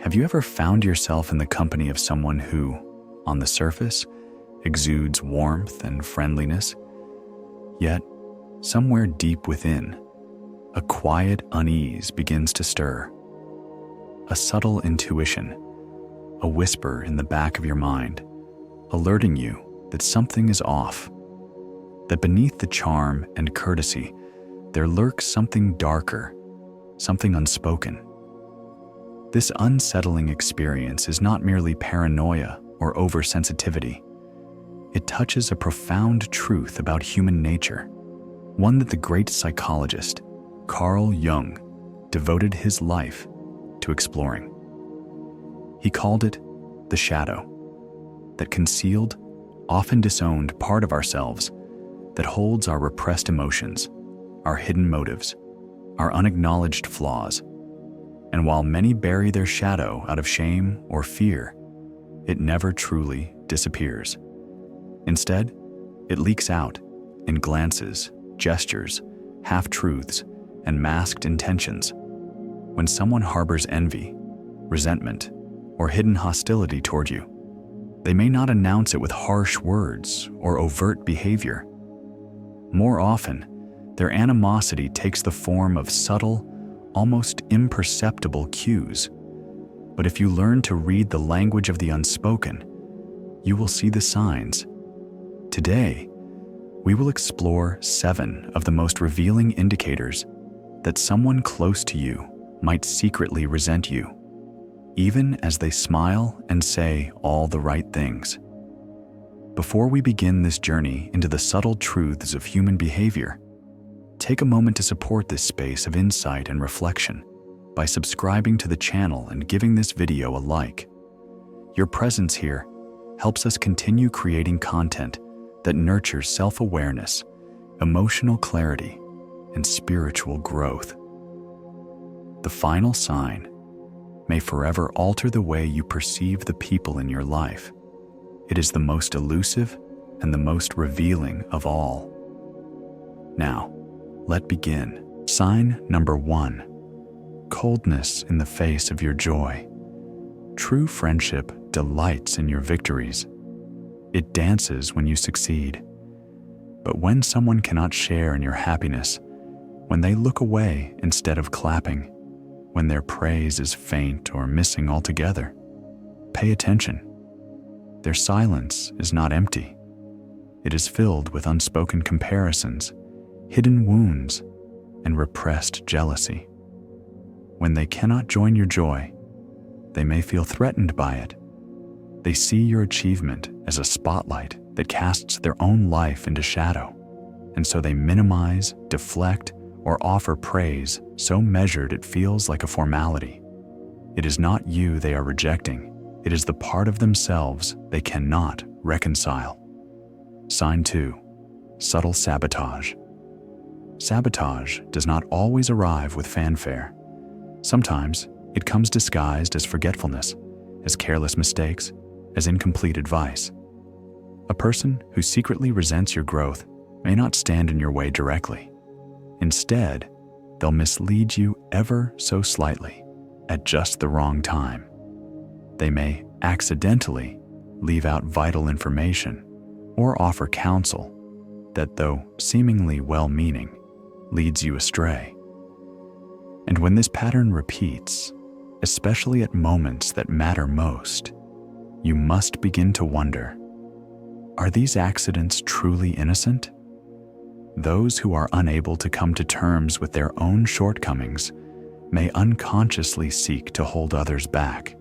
Have you ever found yourself in the company of someone who, on the surface, exudes warmth and friendliness, yet somewhere deep within, a quiet unease begins to stir? A subtle intuition, a whisper in the back of your mind, alerting you that something is off, that beneath the charm and courtesy, there lurks something darker, something unspoken. This unsettling experience is not merely paranoia or oversensitivity. It touches a profound truth about human nature, one that the great psychologist Carl Jung devoted his life to exploring. He called it the shadow, that concealed, often disowned part of ourselves that holds our repressed emotions, our hidden motives, our unacknowledged flaws. And while many bury their shadow out of shame or fear, it never truly disappears. Instead, it leaks out in glances, gestures, half-truths, and masked intentions. When someone harbors envy, resentment, or hidden hostility toward you, they may not announce it with harsh words or overt behavior. More often, their animosity takes the form of subtle, almost imperceptible cues. But if you learn to read the language of the unspoken, you will see the signs. Today, we will explore 7 of the most revealing indicators that someone close to you might secretly resent you, even as they smile and say all the right things. Before we begin this journey into the subtle truths of human behavior, take a moment to support this space of insight and reflection by subscribing to the channel and giving this video a like. Your presence here helps us continue creating content that nurtures self-awareness, emotional clarity, and spiritual growth. The final sign may forever alter the way you perceive the people in your life. It is the most elusive and the most revealing of all. Now, let's begin. Sign number 1. Coldness in the face of your joy. True friendship delights in your victories. It dances when you succeed. But when someone cannot share in your happiness, when they look away instead of clapping, when their praise is faint or missing altogether, pay attention. Their silence is not empty. It is filled with unspoken comparisons, hidden wounds, and repressed jealousy. When they cannot join your joy, they may feel threatened by it. They see your achievement as a spotlight that casts their own life into shadow, and so they minimize, deflect, or offer praise so measured it feels like a formality. It is not you they are rejecting. It is the part of themselves they cannot reconcile. Sign 2. Subtle sabotage. Sabotage does not always arrive with fanfare. Sometimes it comes disguised as forgetfulness, as careless mistakes, as incomplete advice. A person who secretly resents your growth may not stand in your way directly. Instead, they'll mislead you ever so slightly at just the wrong time. They may accidentally leave out vital information or offer counsel that, though seemingly well-meaning, leads you astray. And when this pattern repeats, especially at moments that matter most, you must begin to wonder, are these accidents truly innocent? Those who are unable to come to terms with their own shortcomings may unconsciously seek to hold others back.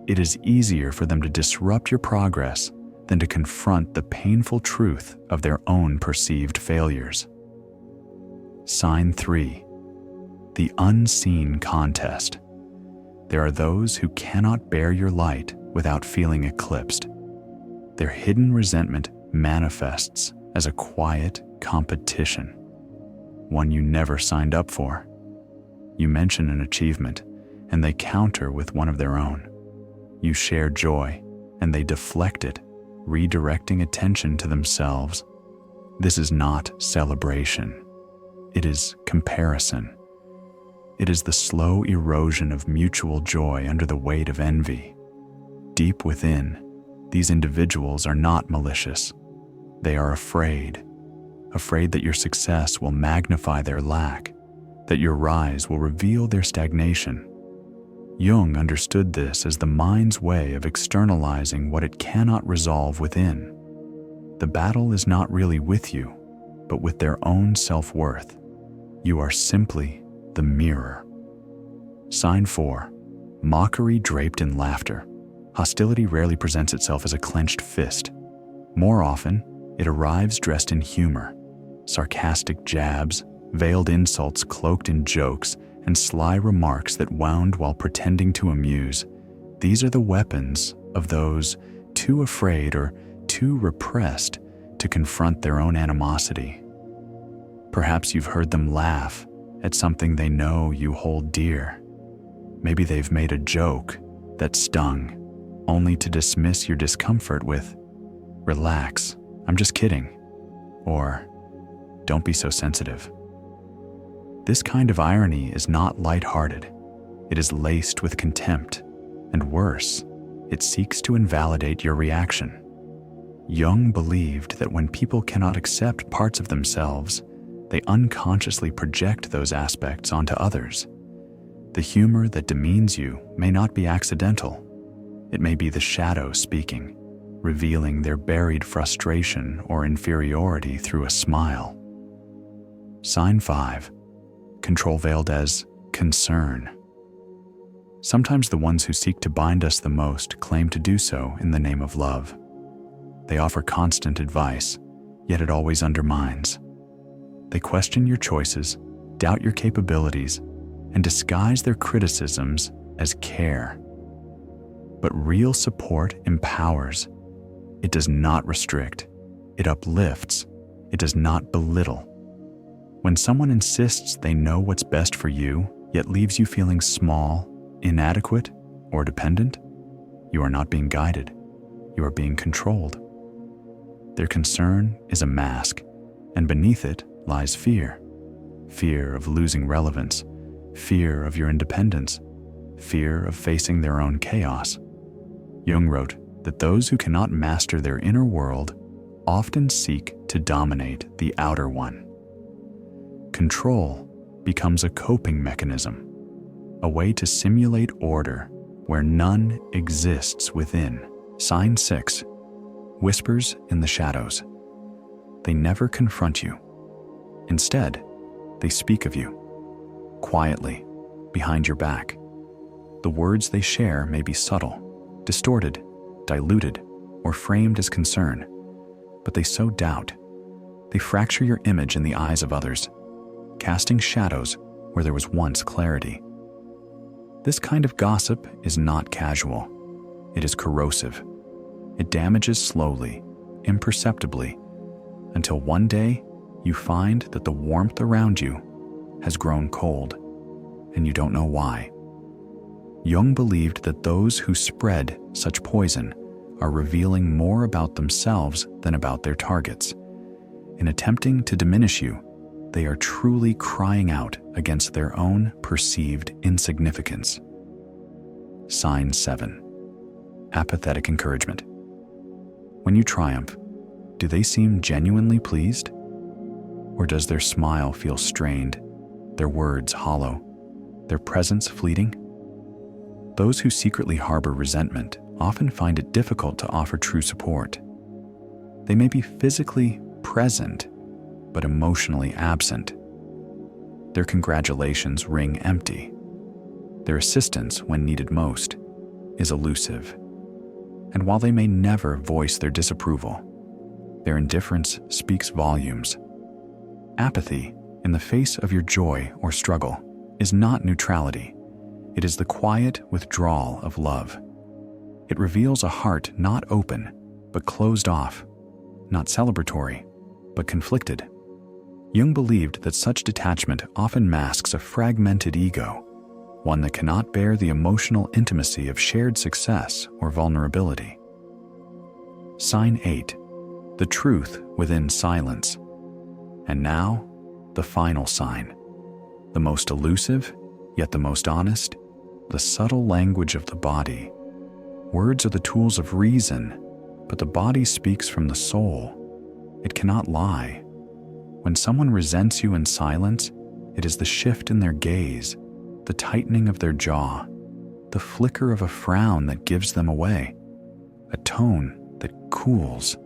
It is easier for them to disrupt your progress than to confront the painful truth of their own perceived failures. Sign 3. The unseen contest. There are those who cannot bear your light without feeling eclipsed. Their hidden resentment manifests as a quiet competition, one you never signed up for. You mention an achievement, and they counter with one of their own. You share joy, and they deflect it, redirecting attention to themselves. This is not celebration. It is comparison. It is the slow erosion of mutual joy under the weight of envy. Deep within, these individuals are not malicious. They are afraid that your success will magnify their lack, that your rise will reveal their stagnation. Jung understood this as the mind's way of externalizing what it cannot resolve within. The battle is not really with you, but with their own self-worth. You are simply the mirror. Sign 4. Mockery draped in laughter. Hostility rarely presents itself as a clenched fist. More often, it arrives dressed in humor, sarcastic jabs, veiled insults cloaked in jokes, and sly remarks that wound while pretending to amuse. These are the weapons of those too afraid or too repressed to confront their own animosity. Perhaps you've heard them laugh at something they know you hold dear. Maybe they've made a joke that stung, only to dismiss your discomfort with, "Relax, I'm just kidding," or "Don't be so sensitive." This kind of irony is not lighthearted. It is laced with contempt, and worse, it seeks to invalidate your reaction. Jung believed that when people cannot accept parts of themselves, they unconsciously project those aspects onto others. The humor that demeans you may not be accidental. It may be the shadow speaking, revealing their buried frustration or inferiority through a smile. Sign 5. Control veiled as concern. Sometimes the ones who seek to bind us the most claim to do so in the name of love. They offer constant advice, yet it always undermines. They question your choices, doubt your capabilities, and disguise their criticisms as care. But real support empowers. It does not restrict. It uplifts. It does not belittle. When someone insists they know what's best for you, yet leaves you feeling small, inadequate, or dependent, you are not being guided. You are being controlled. Their concern is a mask, and beneath it lies fear. Fear of losing relevance, fear of your independence, fear of facing their own chaos. Jung wrote that those who cannot master their inner world often seek to dominate the outer one. Control becomes a coping mechanism, a way to simulate order where none exists within. Sign 6. Whispers in the shadows. They never confront you. Instead, they speak of you, quietly, behind your back. The words they share may be subtle, distorted, diluted, or framed as concern, but they sow doubt. They fracture your image in the eyes of others, casting shadows where there was once clarity. This kind of gossip is not casual. It is corrosive. It damages slowly, imperceptibly, until one day you find that the warmth around you has grown cold, and you don't know why. Jung believed that those who spread such poison are revealing more about themselves than about their targets. In attempting to diminish you, they are truly crying out against their own perceived insignificance. Sign 7. Apathetic encouragement. When you triumph, do they seem genuinely pleased? Or does their smile feel strained, their words hollow, their presence fleeting? Those who secretly harbor resentment often find it difficult to offer true support. They may be physically present, but emotionally absent. Their congratulations ring empty. Their assistance, when needed most, is elusive. And while they may never voice their disapproval, their indifference speaks volumes. Apathy, in the face of your joy or struggle, is not neutrality. It is the quiet withdrawal of love. It reveals a heart not open, but closed off, not celebratory, but conflicted. Jung believed that such detachment often masks a fragmented ego, one that cannot bear the emotional intimacy of shared success or vulnerability. Sign 8. The truth within silence. And now, the final sign, the most elusive Yet the most honest, the subtle language of the body. Words are the tools of reason, but the body speaks from the soul. It cannot lie. When someone resents you in silence, it is the shift in their gaze, the tightening of their jaw, the flicker of a frown that gives them away, a tone that cools,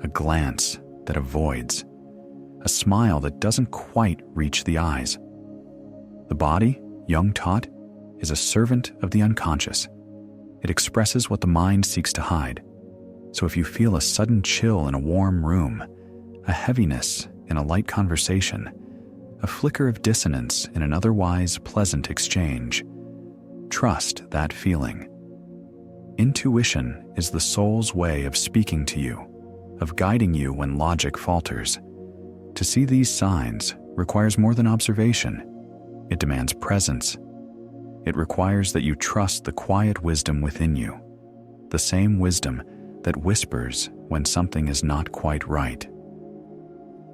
a glance that avoids, a smile that doesn't quite reach the eyes. The body, Jung taught, is a servant of the unconscious. It expresses what the mind seeks to hide. So if you feel a sudden chill in a warm room, a heaviness in a light conversation, a flicker of dissonance in an otherwise pleasant exchange, trust that feeling. Intuition is the soul's way of speaking to you, of guiding you when logic falters. To see these signs requires more than observation. It demands presence. It requires that you trust the quiet wisdom within you, the same wisdom that whispers when something is not quite right.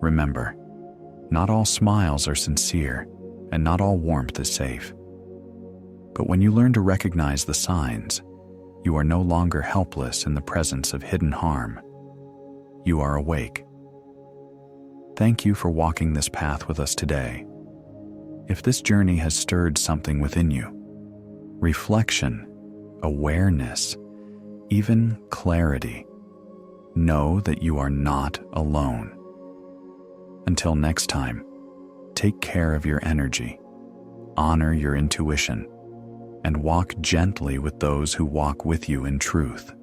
Remember, not all smiles are sincere, and not all warmth is safe. But when you learn to recognize the signs, you are no longer helpless in the presence of hidden harm. You are awake. Thank you for walking this path with us today. If this journey has stirred something within you, reflection, awareness, even clarity, know that you are not alone. Until next time, take care of your energy, honor your intuition, and walk gently with those who walk with you in truth.